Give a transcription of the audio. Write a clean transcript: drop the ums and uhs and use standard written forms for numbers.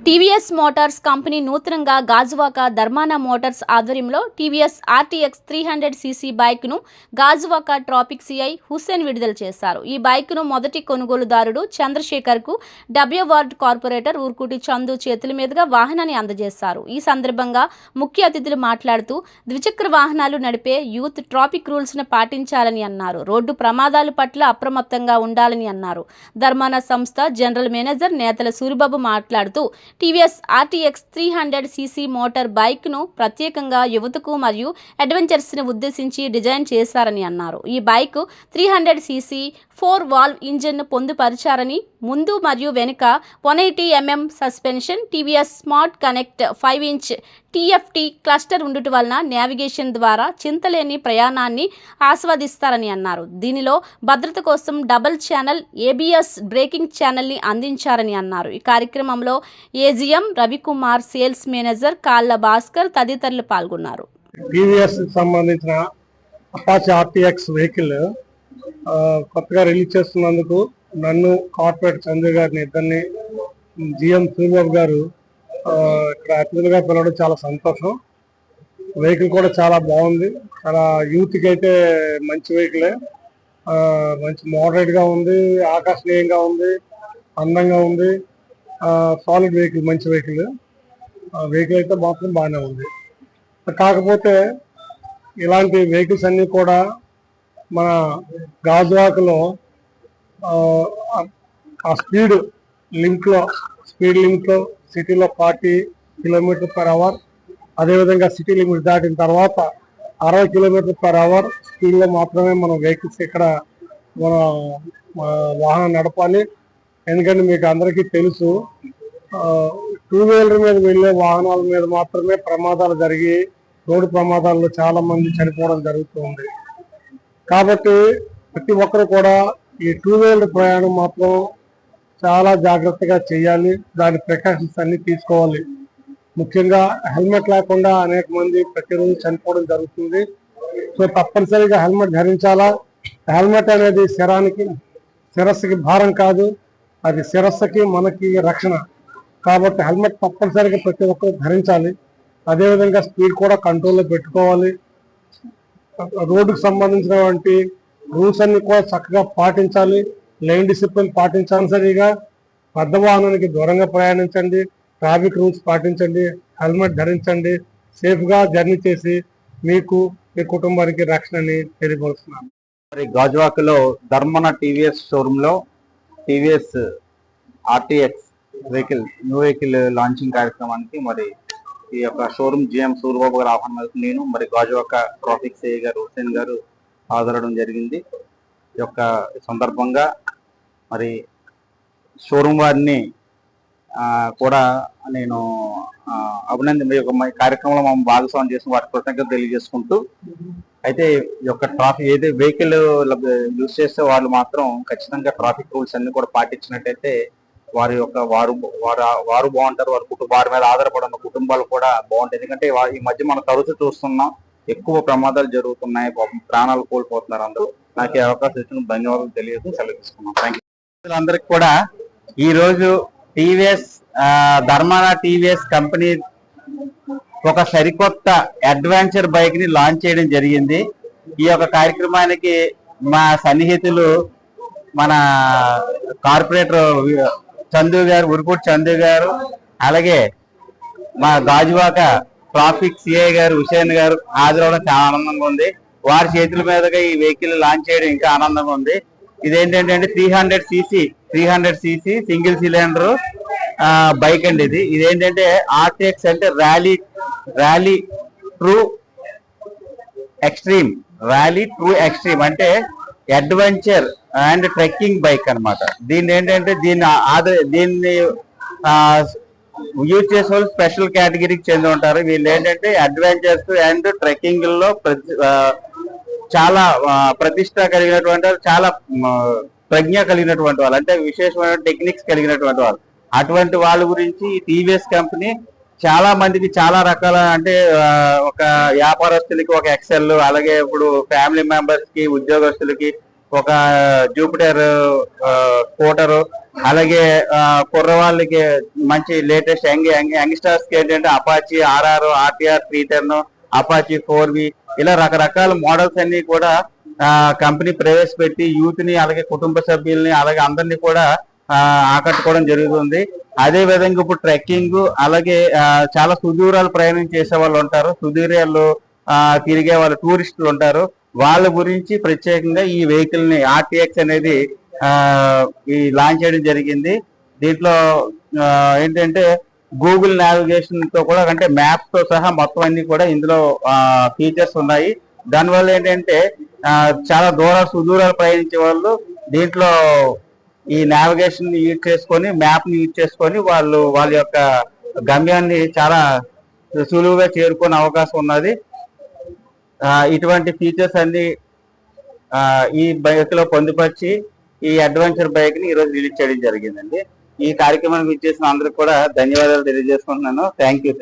TVS Motors company నూతనంగా Gajuwaka Dharmana Motors ఆధ్వర్యంలో TVS RTX 300cc బైక్ను గాజువాక ట్రాఫిక్ సిఐ హుస్సేన్ విడుదల చేశారు. ఈ బైక్ను మొదటి కొనుగోలుదారుడు చంద్రశేఖర్కు డబ్ల్యూ వార్డ్ కార్పొరేటర్ ఊర్కుటి చందు చేతుల మీదుగా వాహనాన్ని అందజేశారు. ఈ సందర్భంగా ముఖ్య అతిథులు మాట్లాడుతూ ద్విచక్ర వాహనాలు నడిపే యూత్ ట్రాఫిక్ రూల్స్ను పాటించాలని అన్నారు. రోడ్డు ప్రమాదాల పట్ల అప్రమత్తంగా ఉండాలని అన్నారు. ధర్మాన సంస్థ జనరల్ మేనేజర్ నేతల సూరిబాబు మాట్లాడుతూ టీవీఎస్ ఆర్టీఎక్స్ 300cc మోటార్ బైక్ను ప్రత్యేకంగా యువతకు మరియు అడ్వెంచర్స్ని ఉద్దేశించి డిజైన్ చేశారని అన్నారు. ఈ బైక్ 300cc 4 వాల్వ్ ఇంజిన్ను పొందుపరిచారని, ముందు మరియు వెనుక 180mm suspension, TVS smart connect 5-inch TFT cluster ఉండటం వలన నావిగేషన్ ద్వారా చింతలేని ప్రయాణాన్ని ఆస్వాదిస్తారని అన్నారు. దీనిలో భద్రత కోసం డబుల్ ఛానల్ ABS బ్రేకింగ్ ఛానల్ని అందించారని అన్నారు. ఈ కార్యక్రమంలో ఏజీఎం రవికుమార్, సేల్స్ మేనేజర్ కాళ్ళ భాస్కర్ తదితరులు పాల్గొన్నారు. టీవీఎస్ సంబంధించిన అపాచీ ఆర్టీఎక్స్ వెహికల్ కొత్తగా రిలీజ్ చేస్తున్నందుకు నన్ను, కార్పొరేట్ చంద్ర గారిని ఇద్దరిని, జిఎం సూరిబాబు గారు ఇక్కడ అతిథులుగా పిలవడం చాలా సంతోషం. వెహికల్ కూడా చాలా బాగుంది. చాలా యూత్కి అయితే మంచి వెహికలే. మంచి మోడరేట్గా ఉంది, ఆకర్షణీయంగా ఉంది, అందంగా ఉంది. సాలిడ్ వెహికల్, మంచి వెహికల్. వెహికల్ అయితే మాత్రం బాగానే ఉంది. కాకపోతే ఇలాంటి వెహికల్స్ అన్నీ కూడా మన గాజువాకలో ఆ స్పీడ్ లిమిట్లో సిటీలో 40 km/h, అదేవిధంగా సిటీ లిమిట్ దాటిన తర్వాత 60 km/h స్పీడ్లో మాత్రమే మనం వెహికల్స్ ఇక్కడ మన వాహనం నడపాలి. ఎందుకంటే మీకు అందరికీ తెలుసు, 2-wheeler మీద వెళ్ళే వాహనాల మీద మాత్రమే ప్రమాదాలు జరిగి రోడ్డు ప్రమాదాల్లో చాలా మంది చనిపోవడం జరుగుతుంది. కాబట్టి ప్రతి ఒక్కరు కూడా ఈ 2-wheeler ప్రయాణం మాత్రం చాలా జాగ్రత్తగా చేయాలి. దాని ప్రికాషన్స్ అన్ని తీసుకోవాలి. ముఖ్యంగా హెల్మెట్ లేకుండా అనేక మంది ప్రతిరోజు చనిపోవడం జరుగుతుంది. సో తప్పనిసరిగా హెల్మెట్ ధరించాలా. హెల్మెట్ అనేది శిరస్సుకి భారం కాదు, అది శిరస్సుకి మనకి రక్షణ. కాబట్టి హెల్మెట్ తప్పనిసరిగా ప్రతి ఒక్కరు ధరించాలి. అదేవిధంగా స్పీడ్ కూడా కంట్రోల్లో పెట్టుకోవాలి. రోడ్డుకు సంబంధించినటువంటి రూల్స్ అన్ని కూడా చక్కగా పాటించాలి. లైన్ డిసిప్లిన్ పాటించాల్సరిగా, పెద్ద వాహనానికి దూరంగా ప్రయాణించండి, ట్రాఫిక్ రూల్స్ పాటించండి, హెల్మెట్ ధరించండి. సేఫ్గా జర్నీ చేసి మీకు, మీ కుటుంబానికి రక్షణని తెలియపరుస్తున్నాను. మరి గాజువాకలో ధర్మన టీవీఎస్ షోరూంలో TVS RTX new vehicle launching కార్యక్రమానికి మరి ఈ యొక్క షోరూమ్ జిఎం సూరిబాబు గారు ఆహ్వానం, నేను మరి గాజువాక ట్రాఫిక్ సిఐ గారు హుస్సేన్ గారు హాజరవడం జరిగింది. ఈ యొక్క సందర్భంగా మరి షోరూమ్ వారిని కూడా నేను అభినందన కార్యక్రమంలో మనం భాగస్వామ్యం చేసిన వారి కృతజ్ఞత తెలియజేసుకుంటూ, అయితే ఈ యొక్క ట్రాఫిక్ ఏదైతే వెహికల్ యూజ్ చేస్తే వాళ్ళు మాత్రం ఖచ్చితంగా ట్రాఫిక్ రూల్స్ అన్ని కూడా పాటించినట్టయితే వారు బాగుంటారు. వారి మీద ఆధారపడిన కుటుంబాలు కూడా బాగుంటాయి. ఎందుకంటే ఈ మధ్య మనం తరచు చూస్తున్నాం, ఎక్కువ ప్రమాదాలు జరుగుతున్నాయి, ప్రాణాలు కోల్పోతున్నారు. అందరూ నాకు ఈ అవకాశం ఇచ్చిన ధన్యవాదాలు తెలియజేస్తూ సెలవు తీసుకున్నాం. Thank you. అందరికి కూడా ఈ రోజు టీవీఎస్ ధర్మాన టీవీఎస్ కంపెనీ ఒక సరికొత్త అడ్వెంచర్ బైక్ ని లాంచ్ చేయడం జరిగింది. ఈ యొక్క కార్యక్రమానికి మా సన్నిహితులు మన కార్పొరేటర్ చందు గారు, ఉరుకుటి చందు గారు, అలాగే మా గాజువాక ట్రాఫిక్ సిఐ గారు హుస్సేన్ గారు హాజరవడం చాలా ఆనందంగా ఉంది. వారి చేతుల మీదుగా ఈ వెహికల్ లాంచ్ చేయడం ఇంకా ఆనందంగా ఉంది. ఇదేంటంటే 300cc సింగిల్ సిలిండర్ బైక్ అండి. ఇదేంటంటే ఆర్టీఎక్స్ అంటే ర్యాలీ ట్రూ ఎక్స్ట్రీమ్ అంటే అడ్వెంచర్ అండ్ ట్రెక్కింగ్ బైక్ అన్నమాట. దీన్ని ఏంటంటే దీన్ని యూజ్ చేసే వాళ్ళు స్పెషల్ కేటగిరీకి చెంది ఉంటారు. వీళ్ళు ఏంటంటే అడ్వెంచర్స్ అండ్ ట్రెక్కింగ్ లో చాలా ప్రతిష్ట కలిగినటువంటి వాళ్ళు, చాలా ప్రజ్ఞ కలిగినటువంటి వాళ్ళు, అంటే విశేషమైన టెక్నిక్స్ కలిగినటువంటి వాళ్ళు. అటువంటి వాళ్ళ గురించి టీవీఎస్ కంపెనీ చాలా మందికి చాలా రకాల, అంటే ఒక వ్యాపారస్తులకి ఒక ఎక్సెల్, అలాగే ఇప్పుడు ఫ్యామిలీ మెంబర్స్ కి, ఉద్యోగస్తులకి ఒక జూపిటర్ స్కూటర్, అలాగే కుర్రవాళ్ళకి మంచి లేటెస్ట్ యంగ్స్టర్స్ కి ఏంటంటే Apache RR, RTR 310, Apache 4V, ఇలా రకరకాల మోడల్స్ అన్ని కూడా కంపెనీ ప్రవేశపెట్టి యూత్ ని అలాగే కుటుంబ సభ్యుల్ని అలాగే అందరినీ కూడా ఆకట్టుకోవడం జరుగుతుంది. అదే విధంగా ఇప్పుడు ట్రెక్కింగ్, అలాగే చాలా సుదూరాలు ప్రయాణం చేసే వాళ్ళు ఉంటారు, సుదూరాలు తిరిగే వాళ్ళు టూరిస్టులు ఉంటారు. వాళ్ళ గురించి ప్రత్యేకంగా ఈ వెహికల్ ని RTX అనేది ఈ లాంచ్ చేయడం జరిగింది. దీంట్లో ఏంటంటే గూగుల్ నావిగేషన్ తో కూడా, అంటే మ్యాప్స్ తో సహా మొత్తం అన్ని కూడా ఇందులో ఫీచర్స్ ఉన్నాయి. దానివల్ల ఏంటంటే చాలా సుదూరాలు ప్రయాణించే వాళ్ళు దీంట్లో ఈ నావిగేషన్ యూజ్ చేసుకొని, మ్యాప్ ని యూజ్ చేసుకొని వాళ్ళ యొక్క గమ్యాన్ని చాలా సులువుగా చేరుకునే అవకాశం ఉన్నది. ఇటువంటి ఫీచర్స్ అన్ని ఈ బైక్ లో పొందుపరిచి ఈ అడ్వెంచర్ బైక్ ని ఈరోజు రిలీజ్ చేయడం జరిగిందండి. ఈ కార్యక్రమానికి ఇచ్చేసిన అందరికి కూడా ధన్యవాదాలు తెలియజేసుకుంటున్నాను. Thank you.